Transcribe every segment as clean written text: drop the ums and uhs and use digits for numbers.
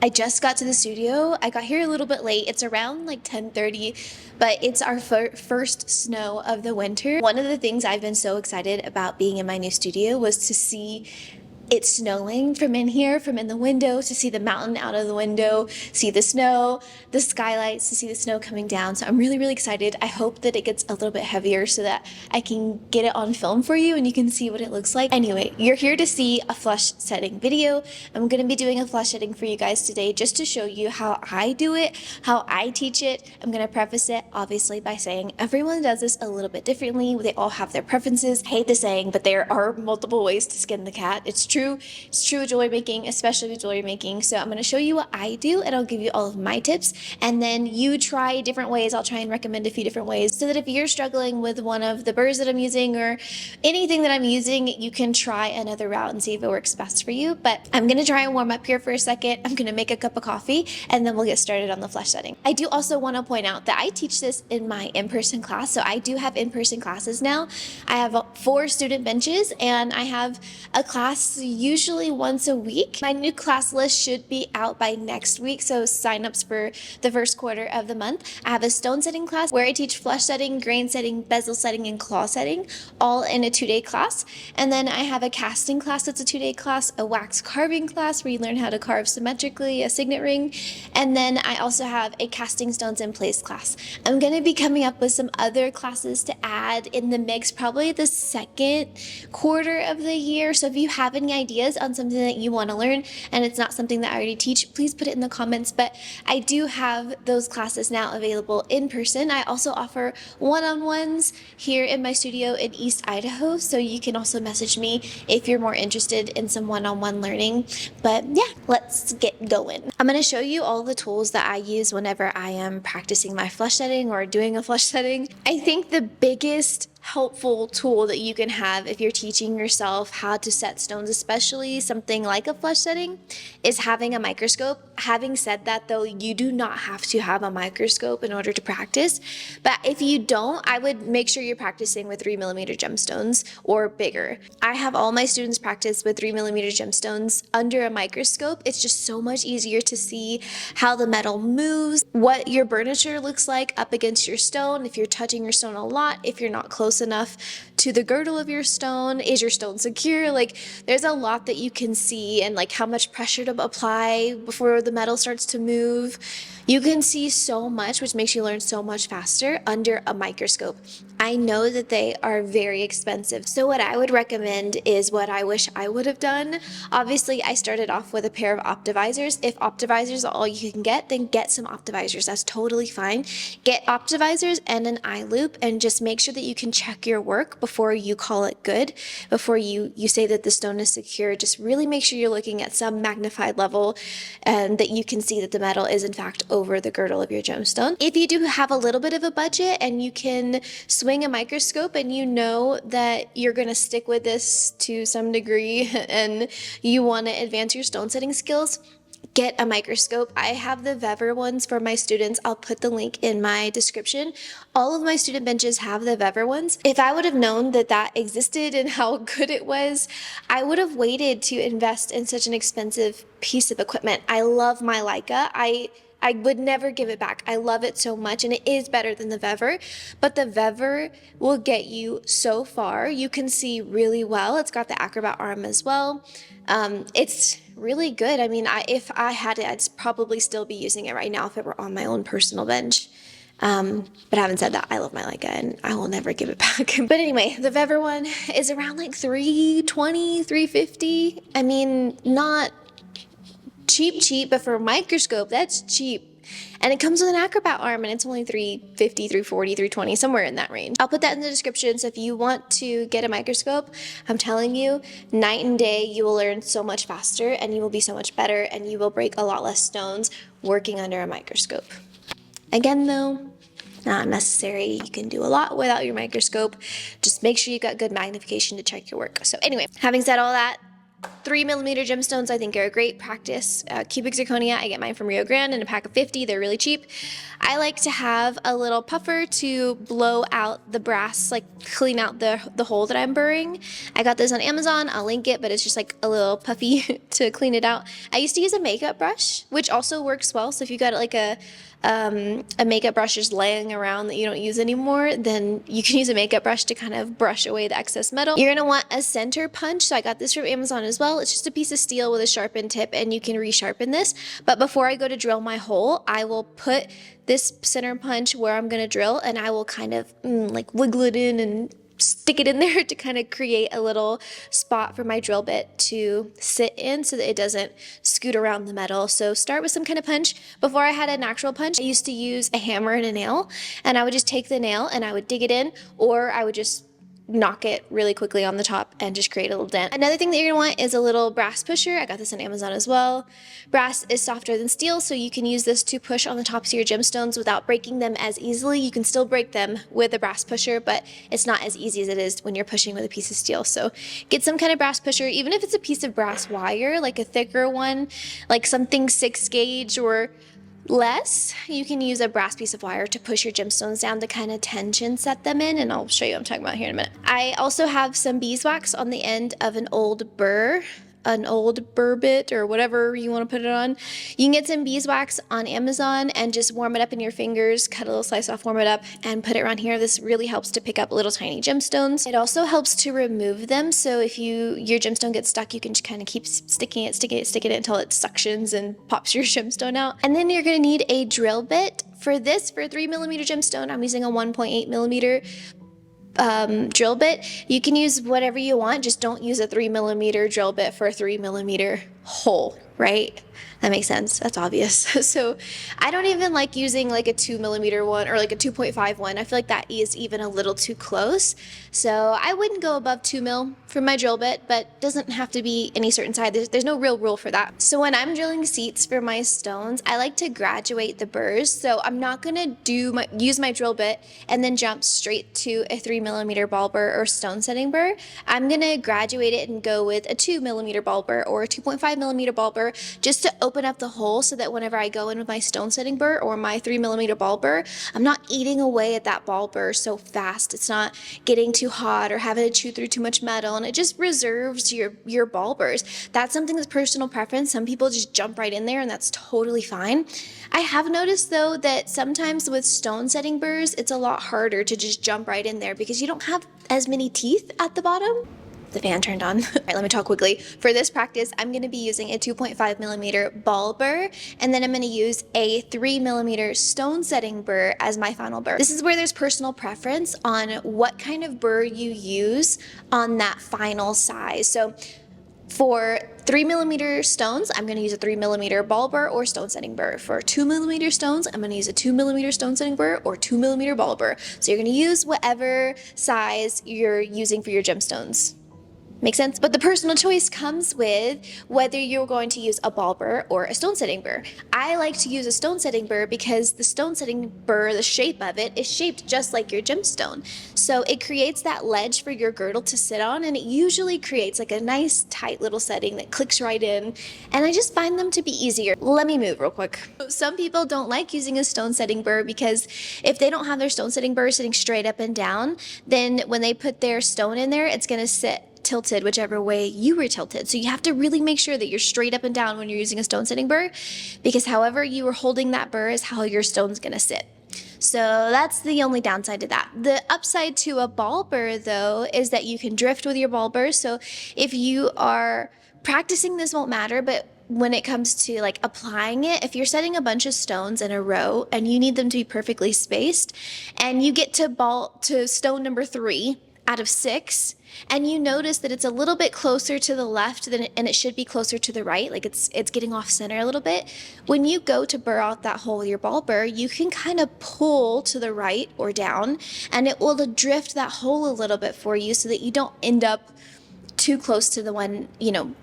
I just got to the studio. I got here a little bit late. It's around like 10:30, but it's our first snow of the winter. One of the things I've been so excited about being in my new studio was to see it snowing from in here, from in the window, to see the mountain out of the window, see the snow, the skylights, to see the snow coming down. So I'm really, really excited. I hope that it gets a little bit heavier so that I can get it on film for you and you can see what it looks like. Anyway, you're here to see a flush setting video. I'm gonna be doing a flush setting for you guys today just to show you how I do it, how I teach it. I'm gonna preface it obviously by saying everyone does this a little bit differently. They all have their preferences. I hate the saying, but there are multiple ways to skin the cat. It's true with jewelry making, especially with jewelry making. So I'm going to show you what I do and I'll give you all of my tips, and then you try different ways. I'll try and recommend a few different ways so that if you're struggling with one of the burrs that I'm using or anything that I'm using, you can try another route and see if it works best for you. But I'm going to try and warm up here for a second. I'm going to make a cup of coffee and then we'll get started on the flush setting. I do also want to point out that I teach this in my in-person class. So I do have in-person classes now. I have 4 student benches and I have a class usually once a week. My new class list should be out by next week, so signups for the first quarter of the month. I have a stone setting class where I teach flush setting, grain setting, bezel setting, and claw setting, all in a 2-day class. And then I have a casting class that's a 2-day class, a wax carving class where you learn how to carve symmetrically a signet ring, and then I also have a casting stones in place class. I'm going to be coming up with some other classes to add in the mix probably the second quarter of the year. So if you have any ideas on something that you want to learn and it's not something that I already teach, please put it in the comments. But I do have those classes now available in person. I also offer one-on-ones here in my studio in East Idaho, so you can also message me if you're more interested in some one-on-one learning. But yeah, let's get going. I'm going to show you all the tools that I use whenever I am practicing my flush setting or doing a flush setting. I think the biggest helpful tool that you can have if you're teaching yourself how to set stones, especially something like a flush setting, is having a microscope. Having said that though, you do not have to have a microscope in order to practice, but if you don't, I would make sure you're practicing with 3mm gemstones or bigger. I have all my students practice with 3mm gemstones under a microscope. It's just so much easier to see how the metal moves, what your burniture looks like up against your stone, if you're touching your stone a lot, if you're not close enough to the girdle of your stone, is your stone secure? Like, there's a lot that you can see, and like how much pressure to apply before the metal starts to move. You can see so much, which makes you learn so much faster under a microscope. I know that they are very expensive. So what I would recommend is what I wish I would have done. Obviously, I started off with a pair of Optivisors. If Optivisors are all you can get, then get some Optivisors. That's totally fine. Get Optivisors and an eye loop, and just make sure that you can check your work before you call it good, before you say that the stone is secure. Just really make sure you're looking at some magnified level and that you can see that the metal is in fact over the girdle of your gemstone. If you do have a little bit of a budget and you can swing a microscope and you know that you're going to stick with this to some degree and you want to advance your stone setting skills, get a microscope. I have the Vever ones for my students. I'll put the link in my description. All of my student benches have the Vever ones. If I would have known that that existed and how good it was, I would have waited to invest in such an expensive piece of equipment. I love my Leica. I would never give it back. I love it so much, and it is better than the Vever, but the Vever will get you so far. You can see really well. It's got the Acrobat arm as well. It's really good. I mean, if I had it, I'd probably still be using it right now if it were on my own personal bench. But having said that, I love my Leica and I will never give it back. But anyway, the Vever one is around like $320, $350. I mean, not cheap, but for a microscope, that's cheap. And it comes with an Acrobat arm, and it's only $350, $340, $320, somewhere in that range. I'll put that in the description, so if you want to get a microscope, I'm telling you, night and day, you will learn so much faster, and you will be so much better, and you will break a lot less stones working under a microscope. Again though, not necessary. You can do a lot without your microscope. Just make sure you got good magnification to check your work. So anyway, having said all that, 3mm gemstones I think are a great practice. Cubic zirconia, I get mine from Rio Grande in a pack of 50. They're really cheap. I like to have a little puffer to blow out the brass, like clean out the hole that I'm burring. I got this on Amazon. I'll link it, but it's just like a little puffy to clean it out. I used to use a makeup brush, which also works well. So if you got like a makeup brush just laying around that you don't use anymore, then you can use a makeup brush to kind of brush away the excess metal. You're gonna want a center punch, so I got this from Amazon as well. It's just a piece of steel with a sharpened tip, and you can resharpen this. But before I go to drill my hole, I will put this center punch where I'm gonna drill, and I will kind of like wiggle it in and stick it in there to kind of create a little spot for my drill bit to sit in so that it doesn't scoot around the metal. So start with some kind of punch. Before I had an actual punch, I used to use a hammer and a nail, and I would just take the nail and I would dig it in, or I would just knock it really quickly on the top and just create a little dent. Another thing that you're gonna want is a little brass pusher. I got this on Amazon as well. Brass is softer than steel, so you can use this to push on the tops of your gemstones without breaking them as easily. You can still break them with a brass pusher, but it's not as easy as it is when you're pushing with a piece of steel. So get some kind of brass pusher, even if it's a piece of brass wire, like a thicker one, like something 6 gauge or less. You can use a brass piece of wire to push your gemstones down to kind of tension set them in, and I'll show you what I'm talking about here in a minute. I also have some beeswax on the end of an old burr bit, or whatever you want to put it on. You can get some beeswax on Amazon and just warm it up in your fingers, cut a little slice off, warm it up, and put it around here. This really helps to pick up little tiny gemstones. It also helps to remove them, so if your gemstone gets stuck, you can just kind of keep sticking it until it suctions and pops your gemstone out. And then you're gonna need a drill bit. For this, for a 3mm gemstone, I'm using a 1.8mm drill bit. You can use whatever you want, just don't use a 3mm drill bit for a 3mm hole, right? That makes sense. That's obvious. So I don't even like using like a 2mm one or like a 2.5 one. I feel like that is even a little too close. So I wouldn't go above 2mm for my drill bit, but doesn't have to be any certain size. There's no real rule for that. So when I'm drilling seats for my stones, I like to graduate the burrs. So I'm not gonna use my drill bit and then jump straight to a 3mm ball burr or stone setting burr. I'm gonna graduate it and go with a 2mm ball burr or a 2.5mm ball burr, just to open up the hole so that whenever I go in with my stone setting burr or my 3mm ball burr, I'm not eating away at that ball burr so fast. It's not getting too hot or having to chew through too much metal, and it just reserves your ball burrs. That's something that's personal preference. Some people just jump right in there, and that's totally fine. I have noticed though that sometimes with stone setting burrs, it's a lot harder to just jump right in there because you don't have as many teeth at the bottom. The fan turned on. All right, let me talk quickly. For this practice, I'm gonna be using a 2.5mm ball burr, and then I'm gonna use a 3mm stone setting burr as my final burr. This is where there's personal preference on what kind of burr you use on that final size. So for 3mm stones, I'm gonna use a 3mm ball burr or stone setting burr. For 2mm stones, I'm gonna use a 2mm stone setting burr or 2mm ball burr. So you're gonna use whatever size you're using for your gemstones. Make sense? But the personal choice comes with whether you're going to use a ball burr or a stone setting burr. I like to use a stone setting burr because the stone setting burr, the shape of it, is shaped just like your gemstone. So it creates that ledge for your girdle to sit on, and it usually creates like a nice tight little setting that clicks right in, and I just find them to be easier. Let me move real quick. Some people don't like using a stone setting burr because if they don't have their stone setting burr sitting straight up and down, then when they put their stone in there, it's gonna sit tilted whichever way you were tilted. So you have to really make sure that you're straight up and down when you're using a stone setting burr, because however you are holding that burr is how your stone's gonna sit. So that's the only downside to that. The upside to a ball burr though is that you can drift with your ball burr. So if you are practicing, this won't matter, but when it comes to like applying it, if you're setting a bunch of stones in a row and you need them to be perfectly spaced, and you get to stone number 3 out of 6, and you notice that it's a little bit closer to the left and it should be closer to the right, like it's getting off center a little bit. When you go to burr out that hole with your ball burr, you can kind of pull to the right or down, and it will drift that hole a little bit for you so that you don't end up too close to the one,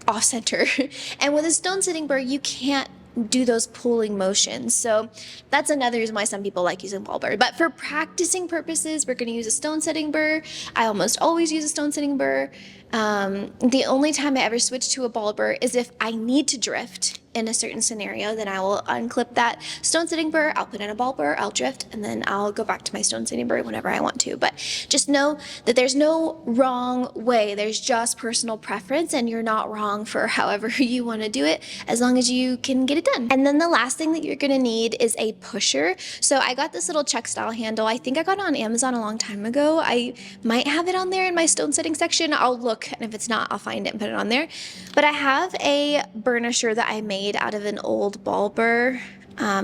off center. And with a stone setting burr, you can't do those pulling motions. So that's another reason why some people like using ball burr. But for practicing purposes, we're going to use a stone setting burr. I almost always use a stone setting burr. The only time I ever switch to a ball burr is if I need to drift in a certain scenario. Then I will unclip that stone setting burr, I'll put in a ball burr, I'll drift, and then I'll go back to my stone setting burr whenever I want to. But just know that there's no wrong way, there's just personal preference, and you're not wrong for however you want to do it, as long as you can get it done. And then the last thing that you're gonna need is a pusher. So I got this little check style handle. I think I got it on Amazon a long time ago. I might have it on there in my stone setting section. I'll look, and if it's not, I'll find it and put it on there. But I have a burnisher that I made out of an old ball burr.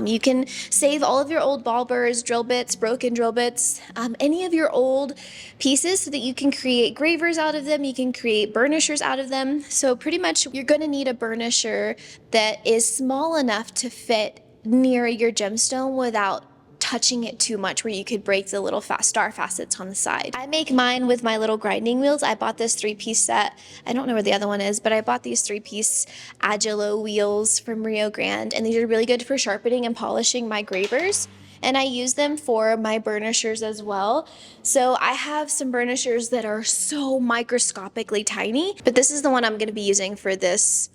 You can save all of your old ball burrs, drill bits, broken drill bits, any of your old pieces, so that you can create gravers out of them, you can create burnishers out of them. So pretty much you're going to need a burnisher that is small enough to fit near your gemstone without touching it too much, where you could break the little star facets on the side. I make mine with my little grinding wheels. I bought this 3-piece set. I don't know where the other one is, but I bought these 3-piece Agilo wheels from Rio Grande, and these are really good for sharpening and polishing my gravers. And I use them for my burnishers as well. So I have some burnishers that are so microscopically tiny, but this is the one I'm going to be using for this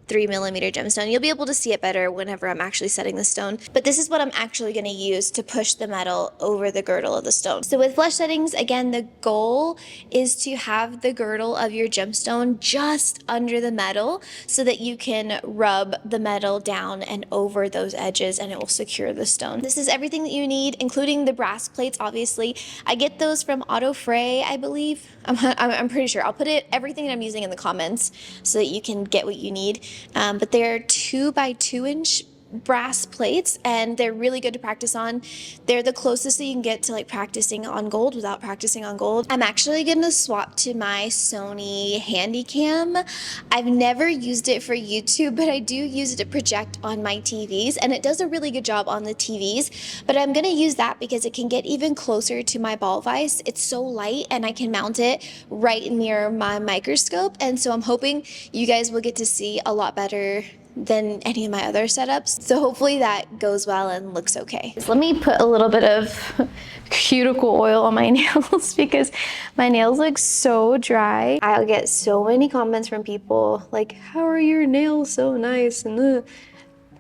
3mm gemstone. You'll be able to see it better whenever I'm actually setting the stone, but this is what I'm actually going to use to push the metal over the girdle of the stone. So with flesh settings, again, the goal is to have the girdle of your gemstone just under the metal, so that you can rub the metal down and over those edges, and it will secure the stone. This is everything that you need, including the brass plates. Obviously, I get those from Auto Fray, I believe. I'm pretty sure. I'll put everything that I'm using in the comments so that you can get what you need. But they're 2 by 2 inch brass plates, and they're really good to practice on. They're the closest that you can get to like practicing on gold without practicing on gold. I'm actually gonna swap to my Sony Handycam. I've never used it for YouTube, but I do use it to project on my TVs, and it does a really good job on the TVs. But I'm gonna use that because it can get even closer to my ball vise. It's so light, and I can mount it right near my microscope, and so I'm hoping you guys will get to see a lot better than any of my other setups. So hopefully that goes well and looks okay. So let me put a little bit of cuticle oil on my nails because my nails look so dry. I'll get so many comments from people like, how are your nails so nice? And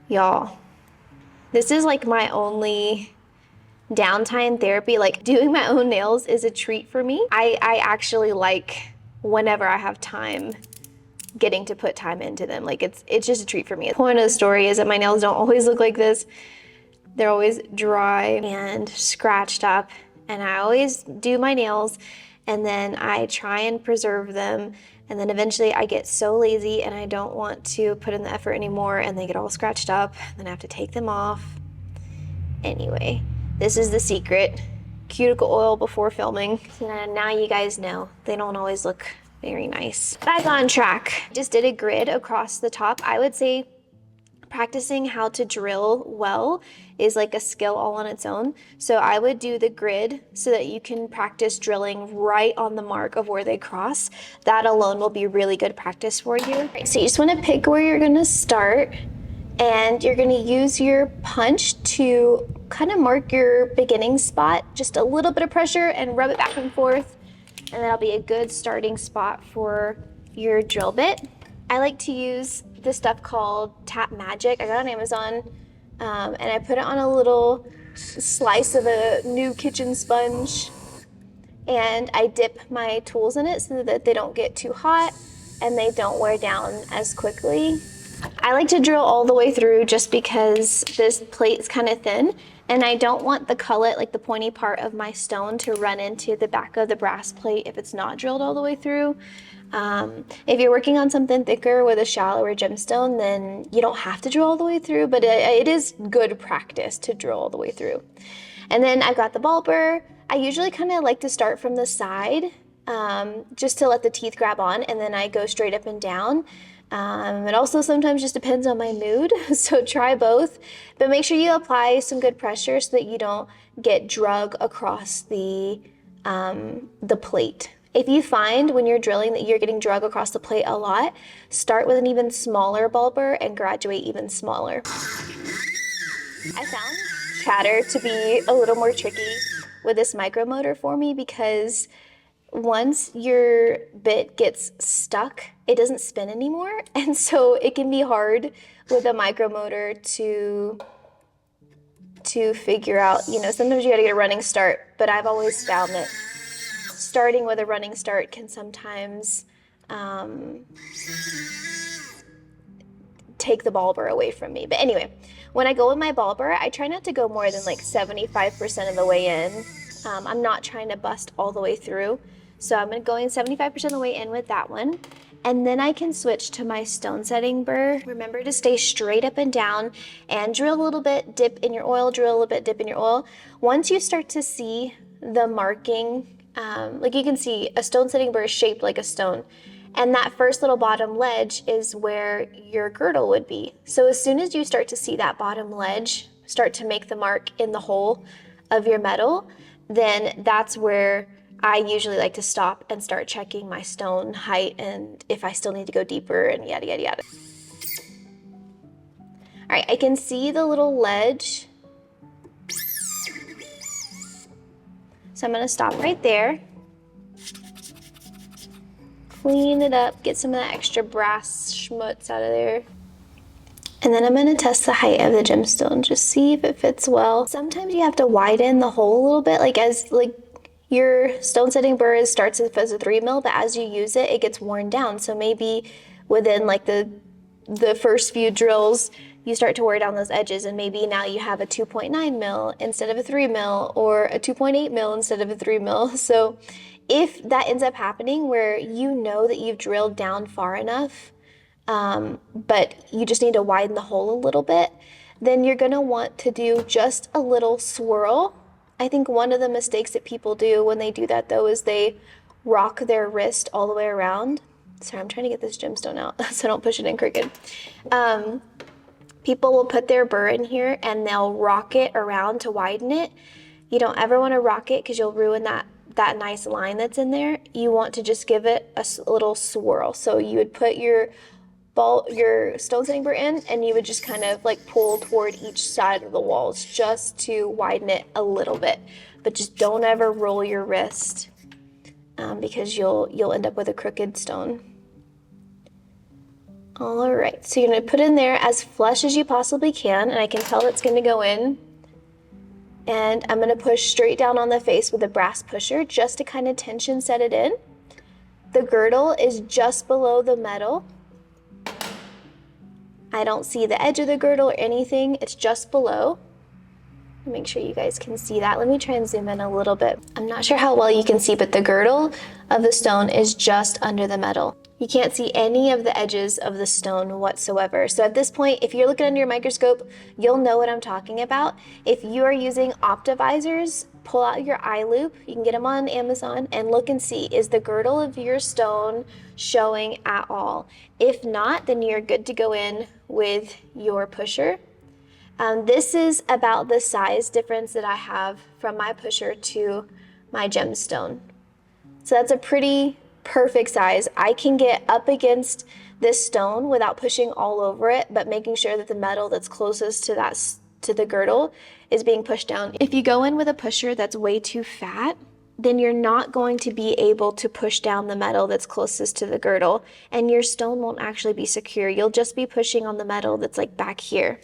y'all, this is like my only downtime therapy. Like, doing my own nails is a treat for me. I actually like, whenever I have time, getting to put time into them. Like, it's just a treat for me. The point of the story is that my nails don't always look like this. They're always dry and scratched up, and I always do my nails and then I try and preserve them, and then eventually I get so lazy and I don't want to put in the effort anymore, and they get all scratched up, then I have to take them off. Anyway, this is the secret: cuticle oil before filming. So now you guys know they don't always look very nice. Back on track. Just did a grid across the top. I would say practicing how to drill well is like a skill all on its own. So I would do the grid so that you can practice drilling right on the mark of where they cross. That alone will be really good practice for you. All right, so you just want to pick where you're going to start, and you're going to use your punch to kind of mark your beginning spot. Just a little bit of pressure and rub it back and forth, and that'll be a good starting spot for your drill bit. I like to use this stuff called Tap Magic. I got it on Amazon, and I put it on a little slice of a new kitchen sponge, and I dip my tools in it so that they don't get too hot and they don't wear down as quickly. I like to drill all the way through just because this plate is kind of thin, and I don't want the cullet, like the pointy part of my stone, to run into the back of the brass plate if it's not drilled all the way through. If you're working on something thicker with a shallower gemstone, then you don't have to drill all the way through, but it is good practice to drill all the way through. And then I've got the ball burr. I usually kind of like to start from the side, just to let the teeth grab on, and then I go straight up and down. It also sometimes just depends on my mood, so try both, but make sure you apply some good pressure so that you don't get drug across the plate. If you find when you're drilling that you're getting drug across the plate a lot, start with an even smaller ball burr and graduate even smaller. I found chatter to be a little more tricky with this micromotor for me because once your bit gets stuck, it doesn't spin anymore. And so it can be hard with a micromotor to figure out, sometimes you gotta get a running start, but I've always found that starting with a running start can sometimes take the ball burr away from me. But anyway, when I go with my ball burr, I try not to go more than like 75% of the way in. I'm not trying to bust all the way through. So I'm gonna go in 75% of the way in with that one. And then I can switch to my stone setting burr. Remember to stay straight up and down and drill a little bit, dip in your oil, drill a little bit, dip in your oil. Once you start to see the marking, like you can see a stone setting burr is shaped like a stone. And that first little bottom ledge is where your girdle would be. So as soon as you start to see that bottom ledge start to make the mark in the hole of your metal, then that's where I usually like to stop and start checking my stone height and if I still need to go deeper and yada, yada, yada. All right, I can see the little ledge. So I'm gonna stop right there. Clean it up, get some of that extra brass schmutz out of there. And then I'm gonna test the height of the gemstone, just see if it fits well. Sometimes you have to widen the hole a little bit, like your stone setting burr starts as a 3 mil, but as you use it, it gets worn down. So maybe within like the first few drills, you start to wear down those edges, and maybe now you have a 2.9 mil instead of a 3 mil, or a 2.8 mil instead of a 3 mil. So if that ends up happening where you know that you've drilled down far enough, but you just need to widen the hole a little bit, then you're gonna want to do just a little swirl. I think one of the mistakes that people do when they do that though is they rock their wrist all the way around. Sorry, I'm trying to get this gemstone out so I don't push it in crooked. People will put their burr in here and they'll rock it around to widen it. You don't ever want to rock it because you'll ruin that nice line that's in there. You want to just give it a little swirl. So you would put your stone setting burr in, and you would just kind of like pull toward each side of the walls just to widen it a little bit. But just don't ever roll your wrist because you'll end up with a crooked stone. All right, so you're gonna put in there as flush as you possibly can, and I can tell it's gonna go in. And I'm gonna push straight down on the face with a brass pusher just to kind of tension set it in. The girdle is just below the metal. I don't see the edge of the girdle or anything, it's just below. Make sure you guys can see that. Let me try and zoom in a little bit. I'm not sure how well you can see, but the girdle of the stone is just under the metal. You can't see any of the edges of the stone whatsoever. So at this point, if you're looking under your microscope, you'll know what I'm talking about. If you are using optivisors, pull out your eye loop, you can get them on Amazon, and look and see, is the girdle of your stone showing at all? If not, then you're good to go in with your pusher. This is about the size difference that I have from my pusher to my gemstone. So that's a pretty perfect size. I can get up against this stone without pushing all over it, but making sure that the metal that's closest to the girdle is being pushed down. If you go in with a pusher that's way too fat, then you're not going to be able to push down the metal that's closest to the girdle, and your stone won't actually be secure. You'll just be pushing on the metal that's like back here.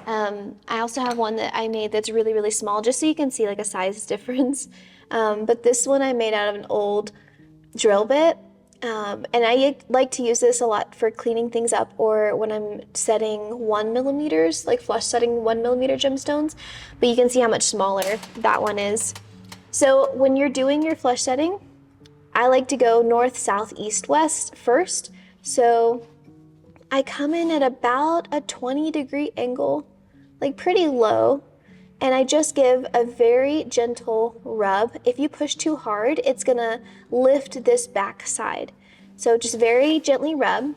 I also have one that I made that's really, really small, just so you can see like a size difference. But this one I made out of an old drill bit. And I like to use this a lot for cleaning things up, or when I'm setting 1mm, like flush setting 1mm gemstones, but you can see how much smaller that one is. So when you're doing your flush setting, I like to go north, south, east, west first. So I come in at about a 20-degree angle, like pretty low, and I just give a very gentle rub. If you push too hard, it's gonna lift this back side. So just very gently rub.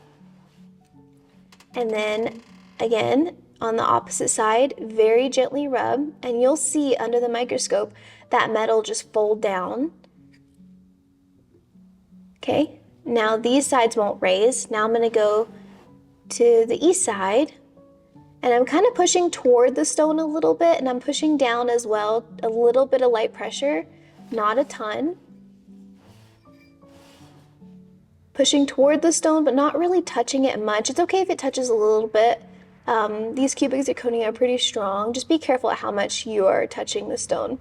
And then again, on the opposite side, very gently rub, and you'll see under the microscope that metal just fold down. Okay, now these sides won't raise. Now I'm gonna go to the east side, and I'm kind of pushing toward the stone a little bit, and I'm pushing down as well, a little bit of light pressure, not a ton. Pushing toward the stone, but not really touching it much. It's okay if it touches a little bit. These cubic zirconia are pretty strong. Just be careful at how much you are touching the stone.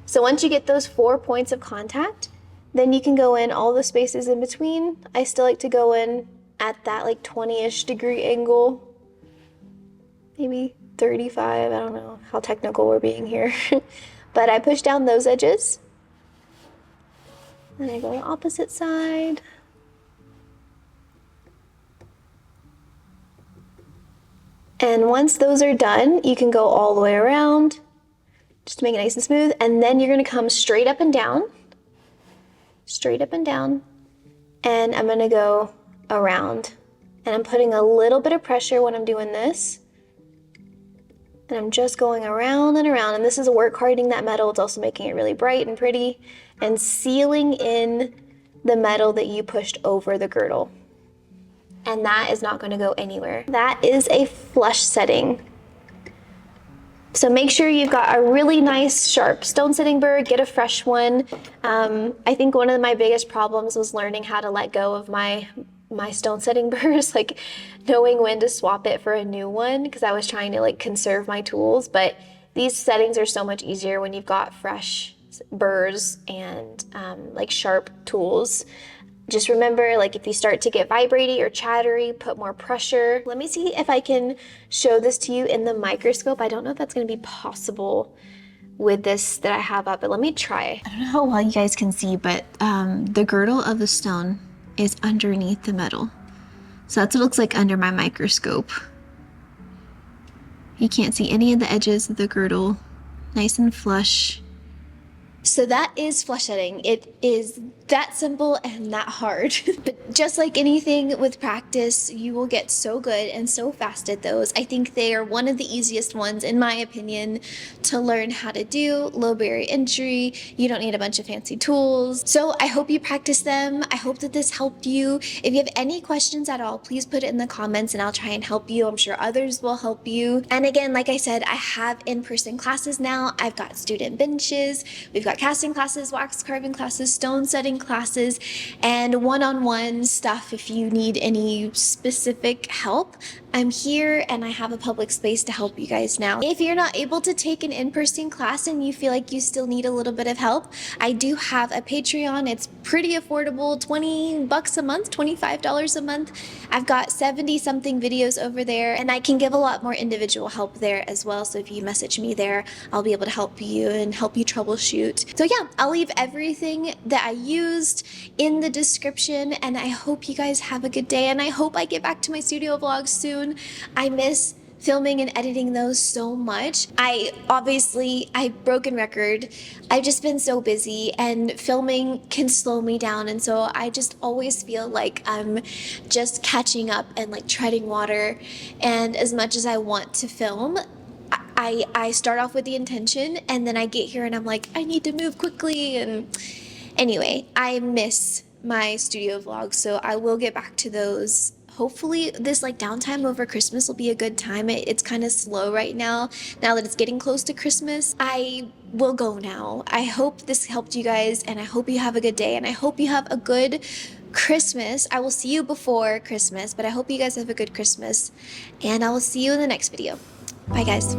So once you get those 4 points of contact, then you can go in all the spaces in between. I still like to go in at that like 20-ish degree angle, maybe 35, I don't know how technical we're being here. But I push down those edges. Then I go to the opposite side. And once those are done, you can go all the way around, just to make it nice and smooth. And then you're gonna come straight up and down, and I'm gonna go around. And I'm putting a little bit of pressure when I'm doing this. And I'm just going around and around. And this is work hardening that metal. It's also making it really bright and pretty and sealing in the metal that you pushed over the girdle. And that is not going to go anywhere. That is a flush setting. So make sure you've got a really nice sharp stone setting burr, get a fresh one. I think one of my biggest problems was learning how to let go of my stone setting burrs, like knowing when to swap it for a new one, because I was trying to like conserve my tools. But these settings are so much easier when you've got fresh burrs and like sharp tools. Just remember, like if you start to get vibraty or chattery, put more pressure. Let me see if I can show this to you in the microscope. I don't know if that's gonna be possible with this that I have up, but let me try. I don't know how well you guys can see, but the girdle of the stone is underneath the metal. So that's what it looks like under my microscope. You can't see any of the edges of the girdle, nice and flush. So that is flush setting. It is that simple and that hard. But just like anything with practice, you will get so good and so fast at those. I think they are one of the easiest ones, in my opinion, to learn how to do. Low barrier entry. You don't need a bunch of fancy tools. So I hope you practice them. I hope that this helped you. If you have any questions at all, please put it in the comments and I'll try and help you. I'm sure others will help you. And again, like I said, I have in-person classes now. I've got student benches. We've got casting classes, wax carving classes, stone setting classes, and one-on-one stuff if you need any specific help. I'm here and I have a public space to help you guys now. If you're not able to take an in-person class and you feel like you still need a little bit of help, I do have a Patreon. It's pretty affordable, 20 bucks a month, $25 a month. I've got 70 something videos over there and I can give a lot more individual help there as well. So if you message me there, I'll be able to help you and help you troubleshoot. So yeah, I'll leave everything that I used in the description and I hope you guys have a good day and I hope I get back to my studio vlogs soon. I miss filming and editing those so much. I've broken record. I've just been so busy and filming can slow me down. And so I just always feel like I'm just catching up and like treading water. And as much as I want to film, I start off with the intention and then I get here and I'm like, I need to move quickly. And anyway, I miss my studio vlogs. So I will get back to those. Hopefully this like downtime over Christmas will be a good time. It's kind of slow right now that it's getting close to Christmas. I will go now. I hope this helped you guys and I hope you have a good day and I hope you have a good Christmas. I will see you before Christmas, but I hope you guys have a good Christmas and I will see you in the next video. Bye guys.